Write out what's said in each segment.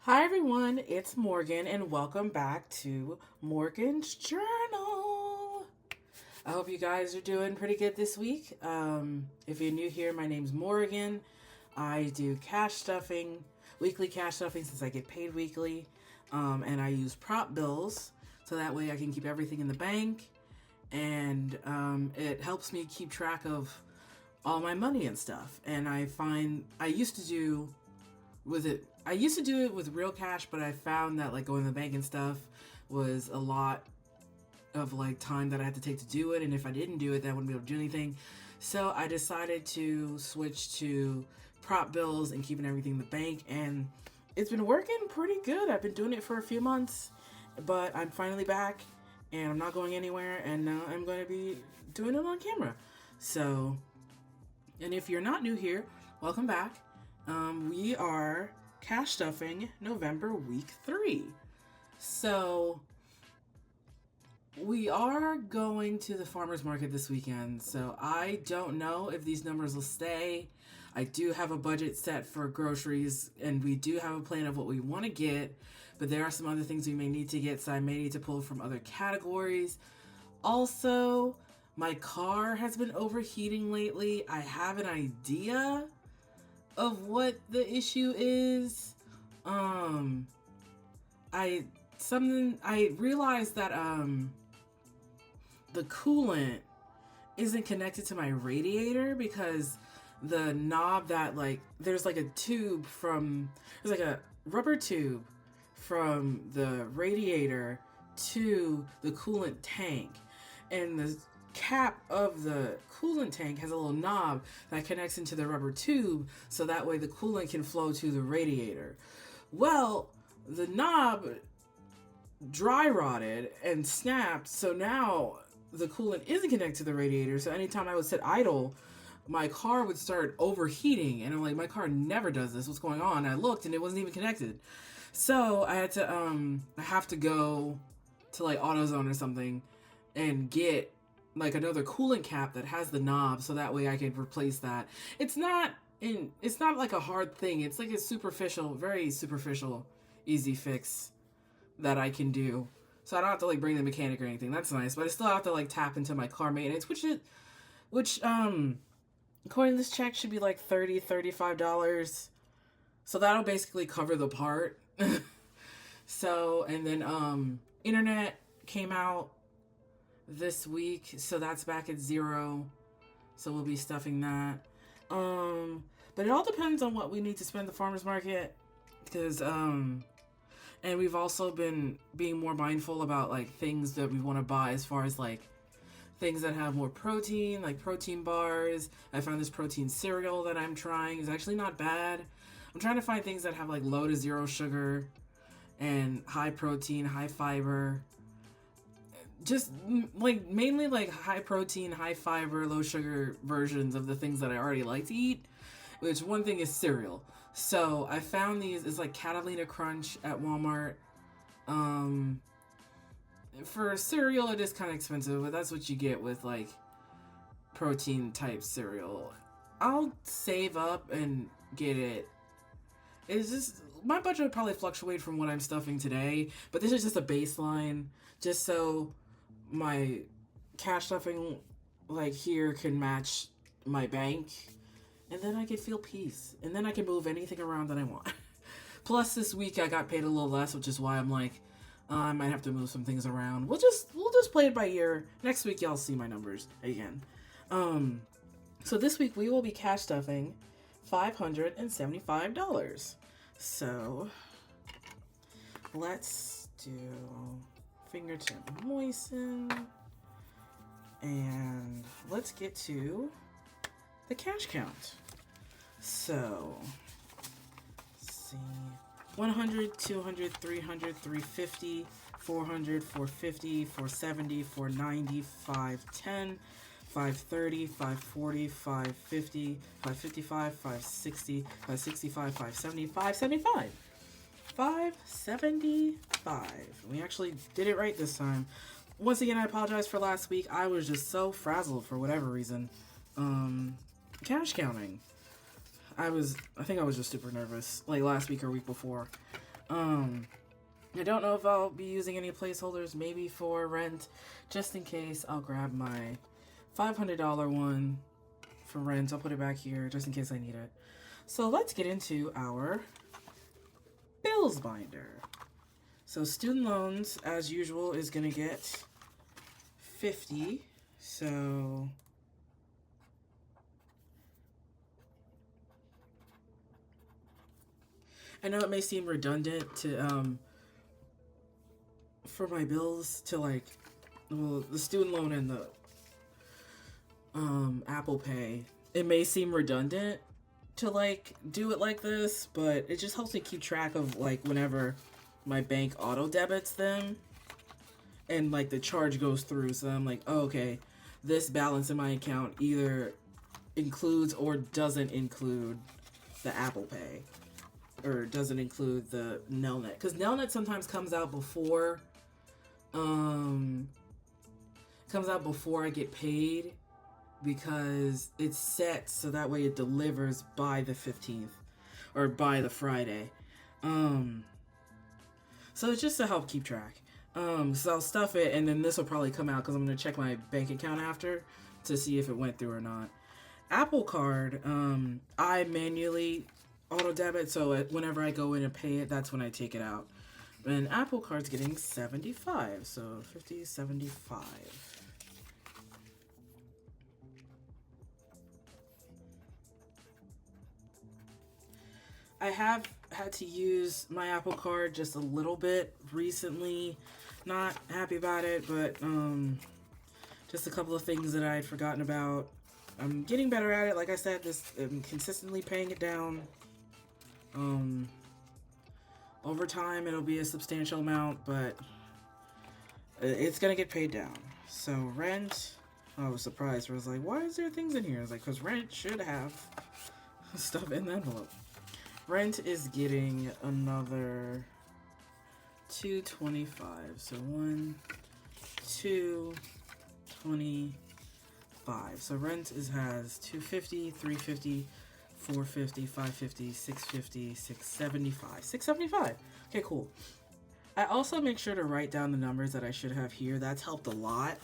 Hi everyone, it's Morgan and welcome back to Morgan's Journal. I hope you guys are doing pretty good this week. If you're new here, my name's Morrigan. I do cash stuffing, weekly cash stuffing since I get paid weekly. And I use prop bills so that way I can keep everything in the bank. And it helps me keep track of all my money and stuff. And I find I used to do it with real cash, but I found that like going to the bank and stuff was a lot of like time that I had to take to do it, and if I didn't do it, then I wouldn't be able to do anything. So I decided to switch to prop bills and keeping everything in the bank, and it's been working pretty good. I've been doing it for a few months, but I'm finally back and I'm not going anywhere, and now I'm going to be doing it on camera. So, and if you're not new here, welcome back. We are cash stuffing November week 3. So we are going to the farmer's market this weekend. So I don't know if these numbers will stay. I do have a budget set for groceries and we do have a plan of what we want to get, but there are some other things we may need to get, so I may need to pull from other categories. Also, my car has been overheating lately. I have an idea of what the issue is. I realized that the coolant isn't connected to my radiator because the knob that there's like a rubber tube from the radiator to the coolant tank, and the cap of the coolant tank has a little knob that connects into the rubber tube so that way the coolant can flow to the radiator. Well, the knob dry rotted and snapped, so now the coolant isn't connected to the radiator, so anytime I would sit idle, my car would start overheating, and I'm like, my car never does this, what's going on? And I looked and it wasn't even connected. So I had to I have to go to like AutoZone or something and get like another coolant cap that has the knob so that way I can replace that. It's not like a hard thing. It's like a very superficial, easy fix that I can do. So I don't have to like bring the mechanic or anything. That's nice. But I still have to like tap into my car maintenance, which according to this check should be like $35. So that'll basically cover the part. So, and then internet came out this week, so that's back at 0, so we'll be stuffing that. But it all depends on what we need to spend the farmer's market, because and we've also been being more mindful about like things that we want to buy, as far as like things that have more protein, like protein bars. I found this protein cereal that I'm trying is actually not bad. I'm trying to find things that have like low to zero sugar and high protein, high fiber. Just like mainly like high protein, high fiber, low sugar versions of the things that I already like to eat, which one thing is cereal. So I found these, it's like Catalina Crunch at Walmart. For cereal it is kind of expensive, but that's what you get with like protein type cereal. I'll save up and get it. It's just, my budget would probably fluctuate from what I'm stuffing today, but this is just a baseline, just so my cash stuffing like here can match my bank, and then I can feel peace, and then I can move anything around that I want. Plus this week I got paid a little less, which is why I'm like, I might have to move some things around. We'll just play it by ear. Next week y'all see my numbers again. So this week we will be cash stuffing $575. So let's do fingertip moisten, and let's get to the cash count. So let's see, 100, 200, 300, 350, 400, 450, 470, 490, 510, 530, 540, 550, 555, 560, 565, 570, 575. 575. We actually did it right this time. Once again, I apologize for last week. I was just so frazzled for whatever reason. Cash counting. I think I was just super nervous, like last week or week before. I don't know if I'll be using any placeholders, maybe for rent. Just in case, I'll grab my $500 one for rent. I'll put it back here just in case I need it. So let's get into our bills binder. So student loans, as usual, is going to get 50. So I know it may seem redundant to for my bills to like, well, the student loan and the Apple Pay. It may seem redundant to like do it like this, but it just helps me keep track of like whenever my bank auto debits them and like the charge goes through. So I'm like, oh, okay, this balance in my account either includes or doesn't include the Apple Pay, or doesn't include the Nelnet, because Nelnet sometimes comes out before I get paid, because it's set so that way it delivers by the 15th or by the Friday. So it's just to help keep track. So I'll stuff it, and then this will probably come out because I'm going to check my bank account after to see if it went through or not. Apple Card, I manually auto debit, so whenever I go in and pay it, that's when I take it out. And Apple Card's getting 75, so 50, 75. I have had to use my Apple Card just a little bit recently. Not happy about it, but just a couple of things that I had forgotten about. I'm getting better at it. Like I said, I'm consistently paying it down. Over time, it'll be a substantial amount, but it's gonna get paid down. So rent, I was surprised. I was like, why is there things in here? I was like, because rent should have stuff in the envelope. Rent is getting another $225. So 1, 2, 25. So rent has $250, $350, $450, $550, $650, $675. $675. Okay, cool. I also make sure to write down the numbers that I should have here. That's helped a lot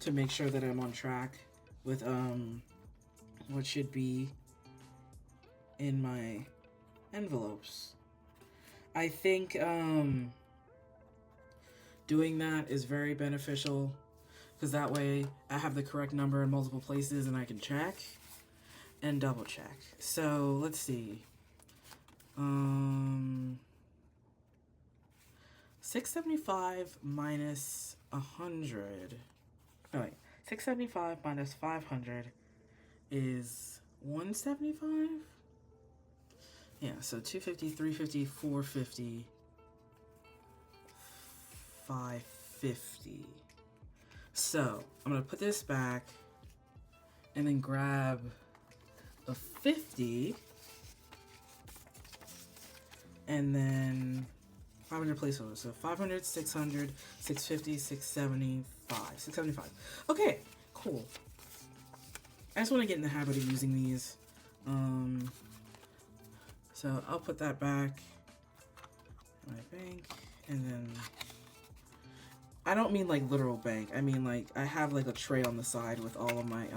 to make sure that I'm on track with what should be in my envelopes. I think doing that is very beneficial, because that way I have the correct number in multiple places and I can check and double check. So let's see. 675 minus 100. Oh wait, 675 minus 500 is 175. Yeah, so 250, 350, 450, 550. So I'm gonna put this back and then grab a 50 and then 500 placeholders. So 500, 600, 650, 675, 675. Okay, cool. I just want to get in the habit of using these. So I'll put that back in my bank, and then I don't mean like literal bank. I mean like I have like a tray on the side with all of my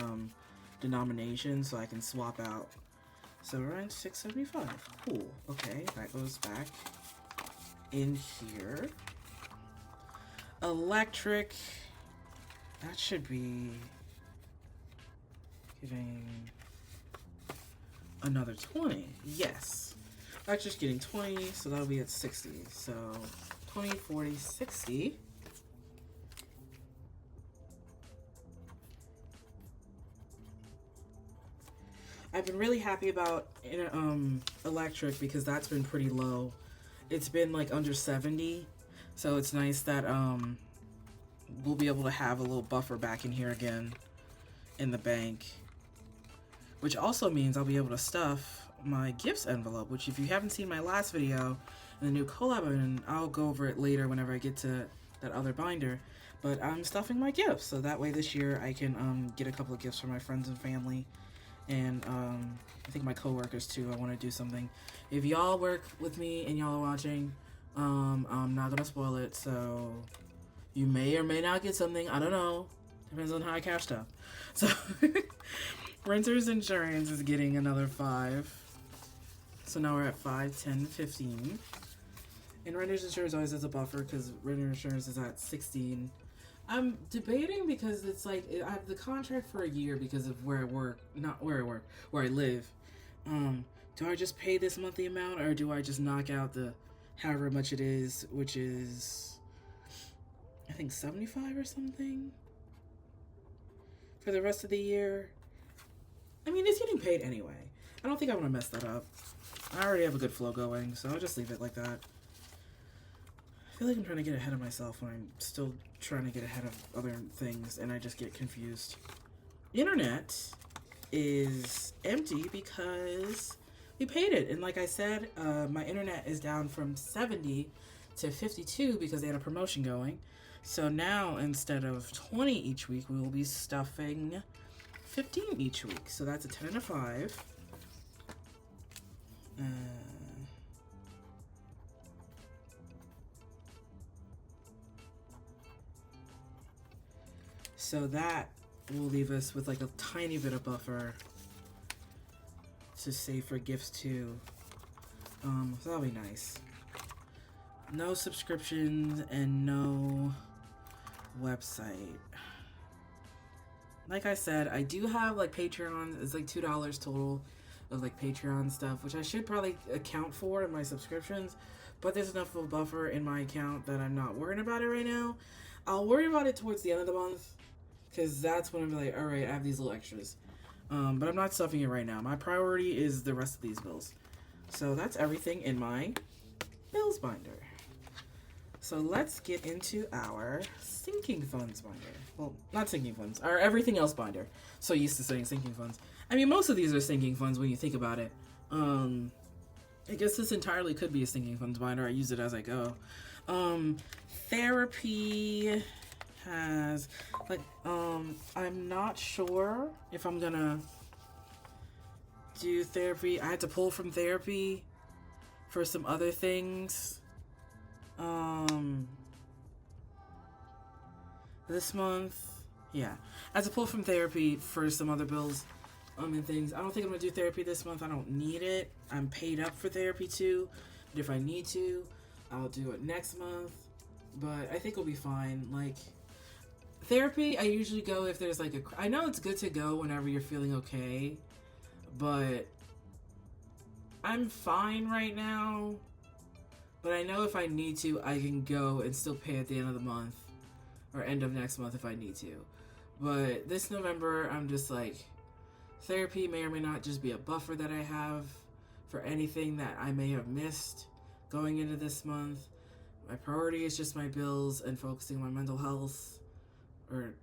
denominations, so I can swap out. So we're at 675. Cool. Okay, that goes back in here. Electric, that should be giving another 20. Yes. Electric's getting 20, so that'll be at 60. So 20, 40, 60. I've been really happy about electric, because that's been pretty low. It's been like under 70, so it's nice that we'll be able to have a little buffer back in here again in the bank, which also means I'll be able to stuff my gifts envelope, which if you haven't seen my last video in the new Collab, and I'll go over it later whenever I get to that other binder, but I'm stuffing my gifts, so that way this year I can get a couple of gifts for my friends and family, and I think my coworkers too. I want to do something. If y'all work with me and y'all are watching, I'm not gonna spoil it, so you may or may not get something. I don't know. Depends on how I cash stuff. So, renter's insurance is getting another 5. So now we're at 5, 10, 15. And renter's insurance always has a buffer because renter insurance is at 16. I'm debating because it's like I have the contract for a year because of where I work, not where I work, where I live. Do I just pay this monthly amount or do I just knock out the however much it is, which is I think 75 or something for the rest of the year? I mean, it's getting paid anyway. I don't think I want to mess that up. I already have a good flow going, so I'll just leave it like that. I feel like I'm trying to get ahead of myself when I'm still trying to get ahead of other things and I just get confused. Internet is empty because we paid it. And like I said, my internet is down from 70 to 52 because they had a promotion going. So now instead of 20 each week, we will be stuffing 15 each week. So that's a 10 and a 5. So that will leave us with like a tiny bit of buffer to save for gifts too. So that'll be nice. No subscriptions and no website. Like I said, I do have like Patreon. It's like $2 total of like Patreon stuff, which I should probably account for in my subscriptions. But there's enough of a buffer in my account that I'm not worrying about it right now. I'll worry about it towards the end of the month because that's when I'm like, all right, I have these little extras. But I'm not stuffing it right now. My priority is the rest of these bills. So that's everything in my bills binder. So let's get into our sinking funds binder. Well, not sinking funds, our everything else binder. So used to saying sinking funds. I mean, most of these are sinking funds when you think about it. I guess this entirely could be a sinking funds binder. I use it as I go. Therapy has, like, I'm not sure if I'm gonna do therapy. I had to pull from therapy for some other things. This month, yeah, I had to pull from therapy for some other bills, and things. I don't think I'm gonna do therapy this month. I don't need it. I'm paid up for therapy too, but if I need to, I'll do it next month. But I think we'll be fine. Like, therapy, I usually go if there's like I know it's good to go whenever you're feeling okay, but I'm fine right now. But I know if I need to, I can go and still pay at the end of the month or end of next month if I need to. But this November, I'm just like, therapy may or may not just be a buffer that I have for anything that I may have missed going into this month. My priority is just my bills and focusing on my mental health, or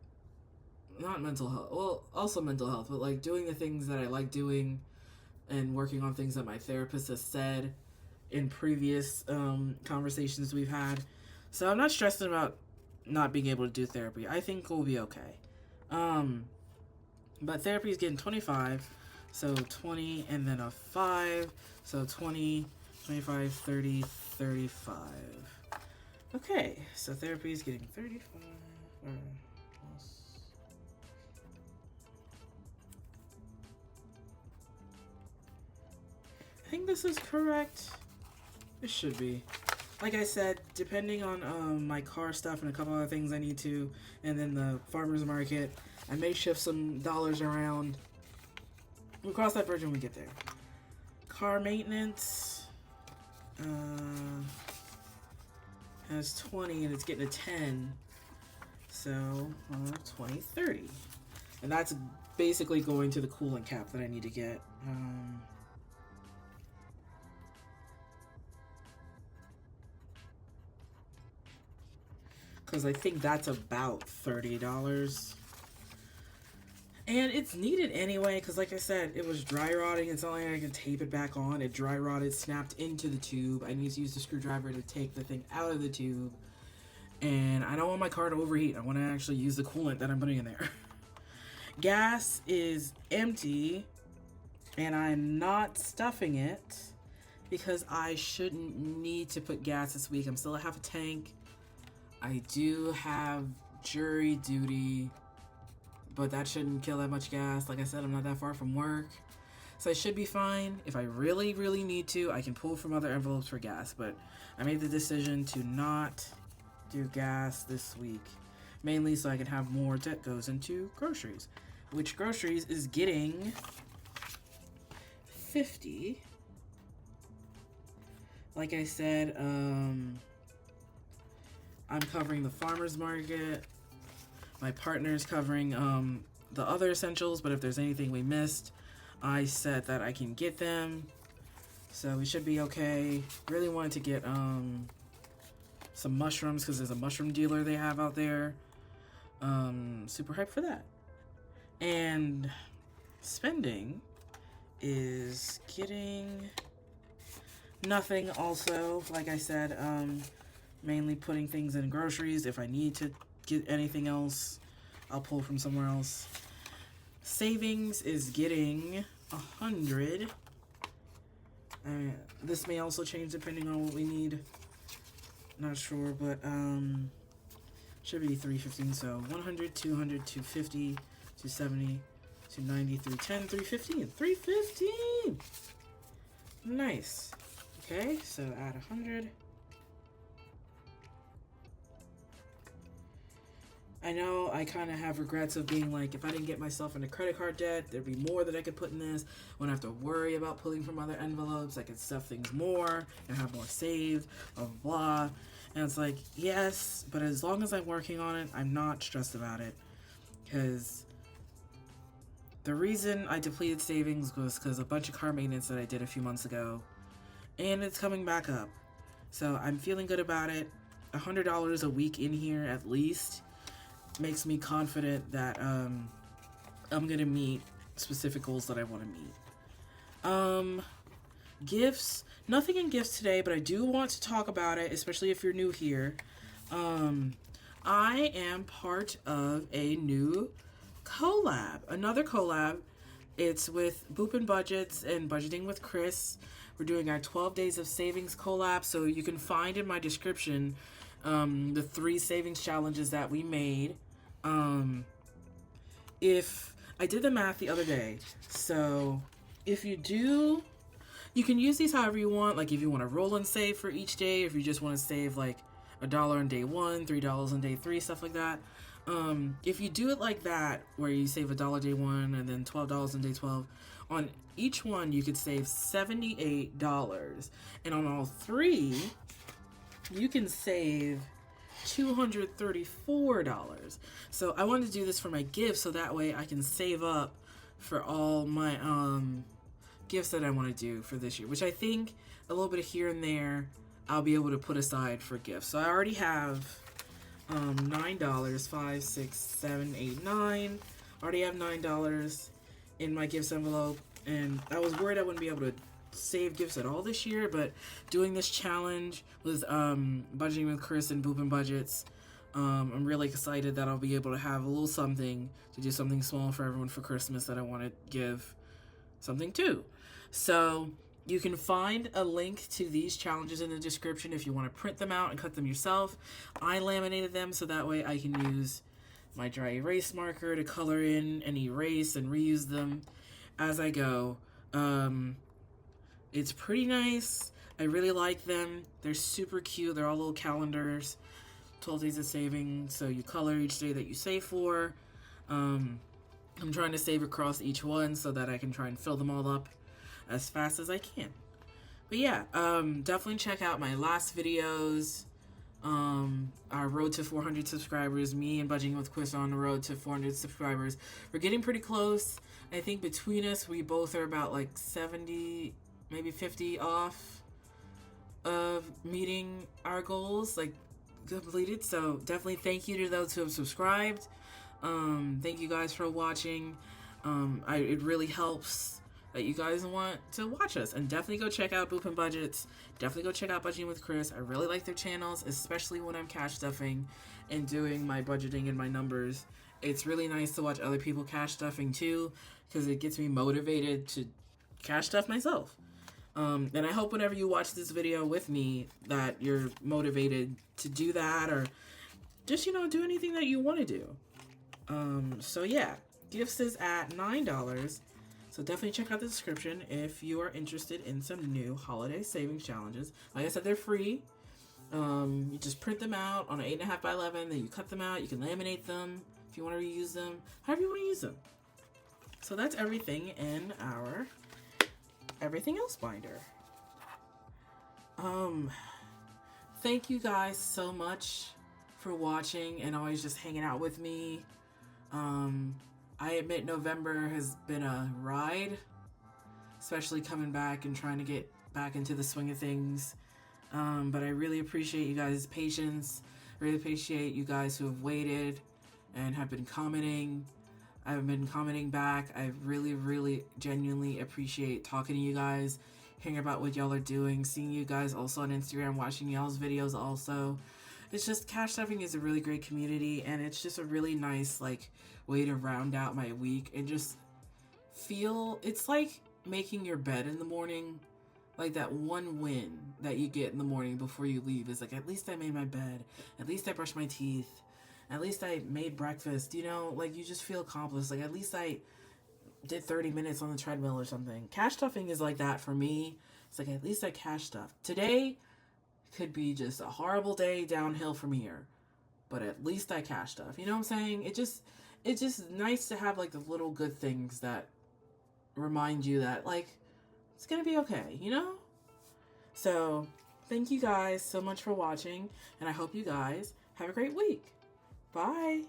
not mental health, well, also mental health, but like doing the things that I like doing and working on things that my therapist has said in previous conversations we've had. So I'm not stressing about not being able to do therapy. I think we'll be okay. But therapy is getting 25, so 20 and then a 5, so 20, 25, 30, 35. Okay, so therapy is getting 35. I think this is correct. It should be. Like I said, depending on my car stuff and a couple other things I need to, and then the farmer's market, I may shift some dollars around. We'll cross that bridge when we get there. Car maintenance has 20 and it's getting a 10. So 20, 30. And that's basically going to the coolant cap that I need to get. Because I think that's about $30. And it's needed anyway, because like I said, it was dry rotting. It's not like I can tape it back on. It dry rotted, snapped into the tube. I need to use the screwdriver to take the thing out of the tube. And I don't want my car to overheat. I want to actually use the coolant that I'm putting in there. Gas is empty, and I'm not stuffing it. because I shouldn't need to put gas this week. I'm still at half a tank. I do have jury duty, but that shouldn't kill that much gas. Like I said, I'm not that far from work, so I should be fine. If I really, really need to, I can pull from other envelopes for gas, but I made the decision to not do gas this week, mainly so I can have more that goes into groceries, which groceries is getting 50. Like I said, I'm covering the farmer's market. My partner's covering the other essentials, but if there's anything we missed, I said that I can get them. So we should be okay. Really wanted to get some mushrooms because there's a mushroom dealer they have out there. Super hyped for that. And spending is getting nothing also. Like I said, mainly putting things in groceries. If I need to get anything else, I'll pull from somewhere else. Savings is getting 100. This may also change depending on what we need. Not sure, but should be 315. So 100, 200, 250, 270, 290, 310, 315. 315! Nice. Okay, so add 100. I know I kind of have regrets of being like, if I didn't get myself into credit card debt, there'd be more that I could put in this. I wouldn't have to worry about pulling from other envelopes. I could stuff things more and have more saved, blah, blah, blah. And it's like, yes, but as long as I'm working on it, I'm not stressed about it. Because the reason I depleted savings was because a bunch of car maintenance that I did a few months ago. And it's coming back up. So I'm feeling good about it. $100 a week in here at least makes me confident that I'm gonna meet specific goals that I want to meet. Gifts, nothing in gifts today, but I do want to talk about it, especially if you're new here. I am part of a new collab, another collab. It's with Boop and Budgets and Budgeting with Chris. We're doing our 12 Days of Savings collab, so you can find in my description the 3 savings challenges that we made. If I did the math the other day, so if you do, you can use these however you want. Like if you want to roll and save for each day, if you just want to save like $1 on day 1, $3 on day 3, stuff like that. If you do it like that, where you save $1 day 1 and then $12 on day 12, on each one you could save $78, and on all 3 you can save $234. So I wanted to do this for my gifts, so that way I can save up for all my gifts that I want to do for this year, which I think a little bit of here and there I'll be able to put aside for gifts. So I already have $9, 5, 6, 7, 8, 9. Already have $9 in my gifts envelope, and I was worried I wouldn't be able to save gifts at all this year, but doing this challenge with Budgeting with Chris and Boop and Budgets, I'm really excited that I'll be able to have a little something to do, something small for everyone for Christmas that I want to give something to. So you can find a link to these challenges in the description if you want to print them out and cut them yourself. I laminated them so that way I can use my dry erase marker to color in and erase and reuse them as I go. It's pretty nice. I really like them. They're super cute. They're all little calendars. 12 days of saving. So you color each day that you save for. I'm trying to save across each one so that I can try and fill them all up as fast as I can. But yeah, definitely check out my last videos. Our road to 400 subscribers. Me and Budgeting with Chris are on the road to 400 subscribers. We're getting pretty close. I think between us, we both are about like 70, maybe 50 off of meeting our goals, like completed. So definitely thank you to those who have subscribed. Thank you guys for watching. It really helps that you guys want to watch us, and definitely go check out Boop and Budgets. Definitely go check out Budgeting with Chris. I really like their channels, especially when I'm cash stuffing and doing my budgeting and my numbers. It's really nice to watch other people cash stuffing too, because it gets me motivated to cash stuff myself. And I hope whenever you watch this video with me that you're motivated to do that, or just, you know, do anything that you want to do. So yeah, gifts is at $9. So definitely check out the description if you are interested in some new holiday savings challenges. Like I said, they're free. You just print them out on an 8.5 by 11, then you cut them out. You can laminate them if you want to reuse them, however you want to use them. So that's everything in our everything else binder. Thank you guys so much for watching and always just hanging out with me. I admit November has been a ride, especially coming back and trying to get back into the swing of things. But I really appreciate you guys' patience. Really appreciate you guys who have waited and have been commenting. I've been commenting back. I really, really genuinely appreciate talking to you guys, hearing about what y'all are doing, seeing you guys also on Instagram, watching y'all's videos also. It's just, cash stuffing is a really great community, and it's just a really nice, like, way to round out my week and just feel, it's like making your bed in the morning. Like, that one win that you get in the morning before you leave is like, at least I made my bed, at least I brushed my teeth, at least I made breakfast, you know, like, you just feel accomplished. Like, at least I did 30 minutes on the treadmill or something. Cash stuffing is like that for me. It's like, at least I cash stuffed. Today could be just a horrible day downhill from here, but at least I cash stuff. You know what I'm saying? It's just nice to have, like, the little good things that remind you that, like, it's gonna be okay, you know? So, thank you guys so much for watching, and I hope you guys have a great week. Bye!